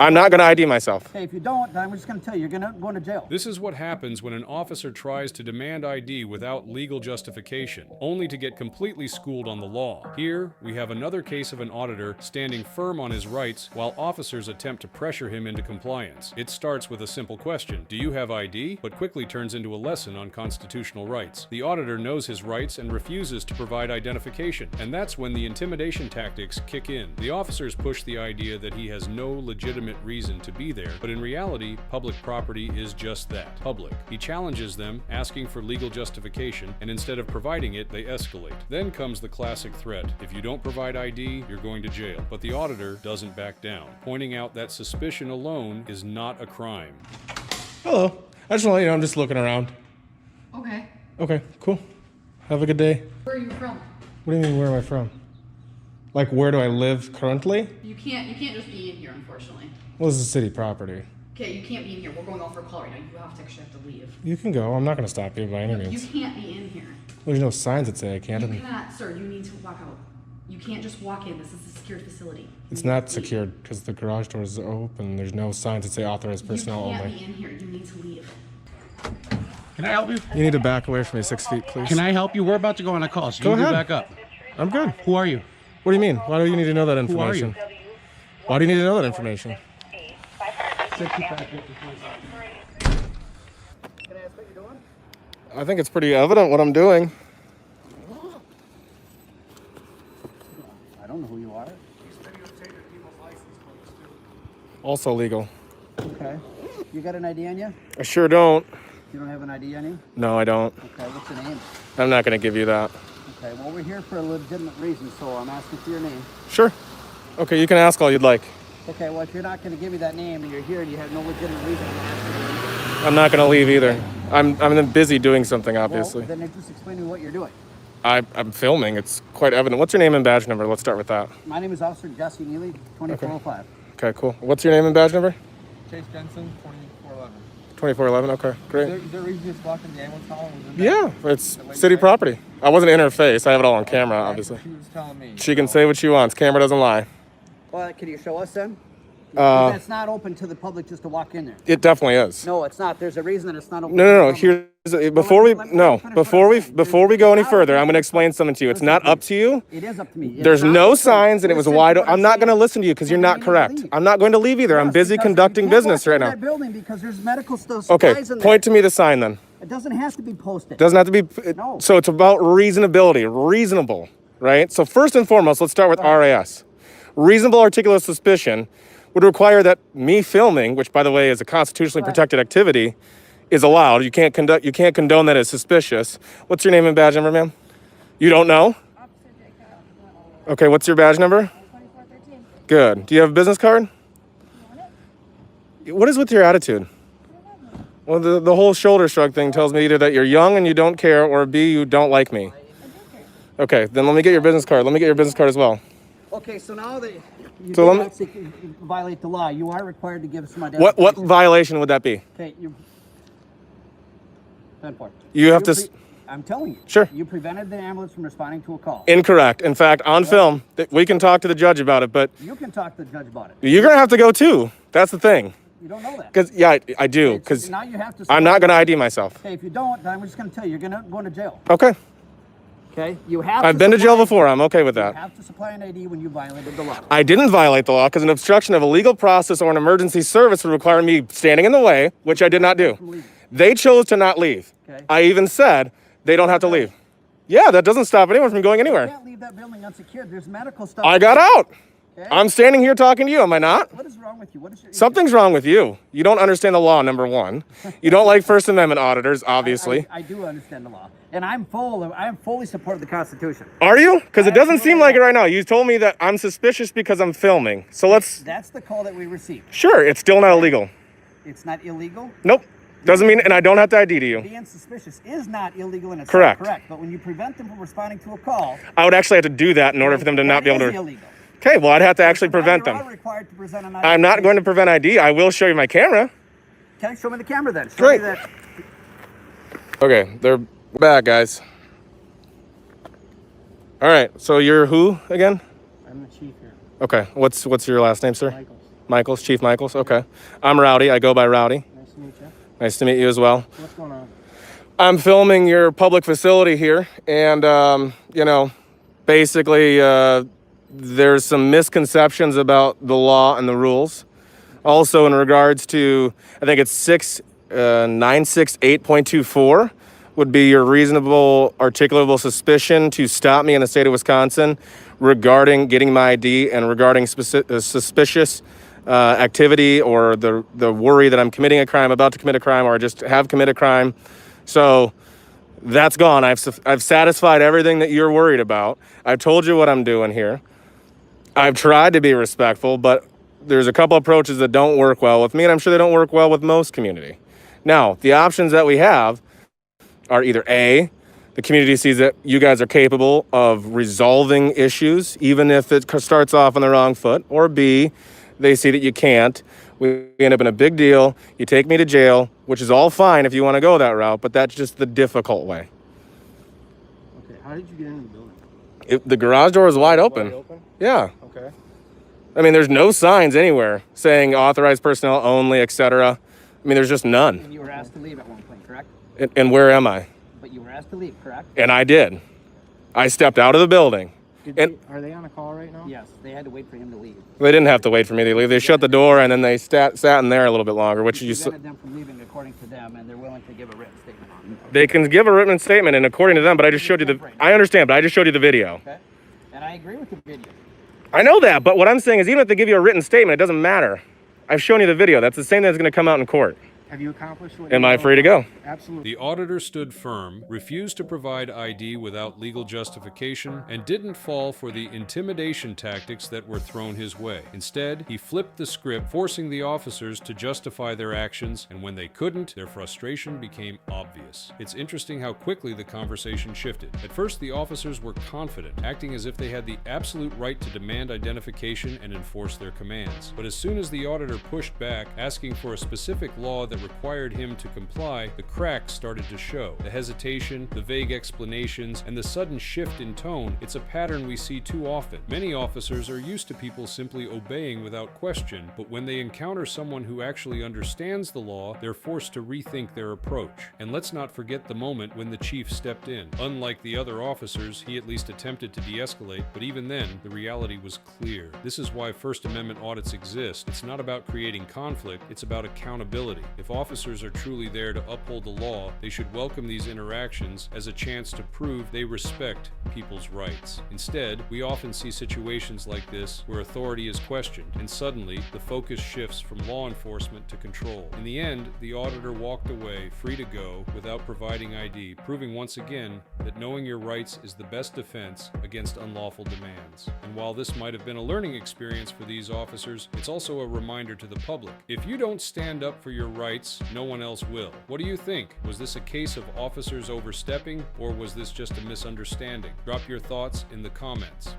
I'm not going to ID myself. Okay, if you don't, then I'm just going to tell you, you're going to jail. This is what happens when an officer tries to demand ID without legal justification, only to get completely schooled on the law. Here, we have another case of an auditor standing firm on his rights while officers attempt to pressure him into compliance. It starts with a simple question, do you have ID? But quickly turns into a lesson on constitutional rights. The auditor knows his rights and refuses to provide identification, and that's when the intimidation tactics kick in. The officers push the idea that he has no legitimate reason to be there, but in reality, public property is just that, public. He challenges them, asking for legal justification, and instead of providing it, they escalate. Then comes the classic threat. If you don't provide ID, you're going to jail. But the auditor doesn't back down, pointing out that suspicion alone is not a crime. Hello. I just want to let you know I'm just looking around. Okay. Okay, cool. Have a good day. Where are you from? What do you mean, where am I from? Like, where do I live currently? You can't just be in here, unfortunately. Well, this is city property. Okay, you can't be in here. We're going off for a call right now. You actually have to leave. You can go. I'm not going to stop you by any means. You can't be in here. There's no signs that say I can't. You cannot, sir. You need to walk out. You can't just walk in. This is a secured facility. It's not secured because the garage doors are open. There's no signs that say authorized personnel You can't only. be in here. You need to leave. Can I help you? You need to back away from me 6 feet, please. Can I help you? We're about to go on a call, so Go you need to ahead. back up. I'm good. Who are you? What do you mean? Why do you need to know that information? Who are you? Why do you need to know that information? I think it's pretty evident what I'm doing. I don't know who you are. Also legal. Okay. You got an ID on you? I sure don't. You don't have an ID on you? No, I don't. Okay, what's your name? I'm not going to give you that. Okay, well, we're here for a legitimate reason, so I'm asking for your name. Sure. Okay, you can ask all you'd like. Okay, well, if you're not going to give me that name and you're here and you have no legitimate reason, I'm asking you. I'm not going to leave either. I'm busy doing something, obviously. Well, then just explain to me what you're doing. I'm filming. It's quite evident. What's your name and badge number? Let's start with that. My name is Officer Jesse Neely, 2405. Okay, cool. What's your name and badge number? Chase Jensen, 2411. 2411. Okay, great. Is there a reason you're blocking the ambulance hall? Yeah, it's city property. I wasn't in her face. I have it all on camera, obviously. She was telling me. She can say what she wants. Camera doesn't lie. Well, can you show us then? Because it's not open to the public just to walk in there. It definitely is. No, it's not. There's a reason that it's not open. No. Here's before we go any further, I'm going to explain something to you. It's not up to you. It is up to me. There's no signs, and it was wide open. I'm not going to listen to you because you're not correct. I'm not going to leave either. I'm busy conducting business right now. That building because there's medical supplies Okay, in there. point to me the sign then. It doesn't have to be posted. Doesn't have to be. No. So it's about reasonability. Reasonable, right? So first and foremost, let's start with RAS. Reasonable articulate suspicion would require that me filming, which by the way is a constitutionally protected activity, is allowed. You can't condone that as suspicious. What's your name and badge number, ma'am? You don't know? Okay, what's your badge number? 2413. Good. Do you have a business card? What is with your attitude? Well, the whole shoulder shrug thing tells me either that you're young and you don't care, or B, you don't like me. Okay, then let me get your business card. Let me get your business card as well. Okay, so now that you So did actually violate the law, you are required to give some identification. What violation would that be? Okay, you. 10-4. You have to. I'm telling you. Sure. You prevented the ambulance from responding to a call. Incorrect. In fact, on film, we can talk to the judge about it, but You can talk to the judge about it. you're gonna have to go too. That's the thing. You don't know that. Because I do. Because Now you have to. I'm not gonna ID myself. Okay, if you don't, then I'm just going to tell you, you're going to jail. Okay. Okay, you have. I've been to jail before. I'm okay with You that. have to supply an ID when you violated the law. I didn't violate the law because an obstruction of a legal process or an emergency service would require me standing in the way, which I did not do. They chose to not leave. Okay. I even said they don't have to leave. Yeah, that doesn't stop anyone from going You anywhere. can't leave that building unsecured. There's medical stuff. I got out. Okay. I'm standing here talking to you, am I not? What is wrong with you? What is your? Something's wrong with you. You don't understand the law, number one. You don't like First Amendment auditors, obviously. I do understand the law, and I am fully support of the Constitution. Are you? Because it doesn't seem like it right now. You told me that I'm suspicious because I'm filming. So let's... That's the call that we received. Sure, it's still not illegal. It's not illegal. Nope. Doesn't mean... And I don't have to ID to you. Being suspicious is not illegal in itself. Correct. Correct. But when you prevent them from responding to a call, I would actually have to do that in order for them to not be able that to... is illegal. Okay, well, I'd have to actually prevent You are them. required to present an I'm not going to prevent ID. I will show you my camera. Okay, show me the camera then. Show Great. me that. Okay, they're back, guys. All right, so you're who again? I'm the chief here. Okay, what's your last name, sir? Michaels. Michaels, Chief Michaels. Okay. I'm Rowdy. I go by Rowdy. Nice to meet you. Nice to meet you as well. What's going on? I'm filming your public facility here, and basically, there's some misconceptions about the law and the rules. Also, in regards to, I think it's 968.24 would be your reasonable articulable suspicion to stop me in the state of Wisconsin regarding getting my ID and regarding suspicious activity or the worry that I'm committing a crime, about to commit a crime, or I just have committed a crime. So that's gone. I've satisfied everything that you're worried about. I've told you what I'm doing here. I've tried to be respectful, but there's a couple approaches that don't work well with me, and I'm sure they don't work well with most community. Now, the options that we have are either A, the community sees that you guys are capable of resolving issues, even if it starts off on the wrong foot, or B, they see that you can't. We end up in a big deal. You take me to jail, which is all fine if you want to go that route, but that's just the difficult way. Okay, how did you get into the building? The garage door is wide open. Wide open? Yeah. Okay. I mean, there's no signs anywhere saying authorized personnel only, etc. I mean, there's just none. And you were asked to leave at one point, correct? And where am I? But you were asked to leave, correct? And I did. I stepped out of the building. Are they on a call right now? Yes, they had to wait for him to leave. They didn't have to wait for me to leave. They shut the door and then they sat in there a little bit longer, which You prevented them from leaving according to them, and they're willing to give a written statement on it. they can give a written statement, and according to them, but I just showed you I understand, but I just showed you the video. Okay? And I agree with the video. I know that, but what I'm saying is even if they give you a written statement, it doesn't matter. I've shown you the video. That's the same thing that's going to come out in court. Have you accomplished what Am I free to go? Absolutely. The auditor stood firm, refused to provide ID without legal justification, and didn't fall for the intimidation tactics that were thrown his way. Instead, he flipped the script, forcing the officers to justify their actions, and when they couldn't, their frustration became obvious. It's interesting how quickly the conversation shifted. At first, the officers were confident, acting as if they had the absolute right to demand identification and enforce their commands. But as soon as the auditor pushed back, asking for a specific law that required him to comply, the cracks started to show. The hesitation, the vague explanations, and the sudden shift in tone, it's a pattern we see too often. Many officers are used to people simply obeying without question, but when they encounter someone who actually understands the law, they're forced to rethink their approach. And let's not forget the moment when the chief stepped in. Unlike the other officers, he at least attempted to de-escalate, but even then, the reality was clear. This is why First Amendment audits exist. It's not about creating conflict, it's about accountability. If officers are truly there to uphold the law, they should welcome these interactions as a chance to prove they respect people's rights. Instead, we often see situations like this where authority is questioned, and suddenly the focus shifts from law enforcement to control. In the end, the auditor walked away free to go without providing ID, proving once again that knowing your rights is the best defense against unlawful demands. And while this might have been a learning experience for these officers, it's also a reminder to the public. If you don't stand up for your rights, no one else will. What do you think? Was this a case of officers overstepping, or was this just a misunderstanding? Drop your thoughts in the comments.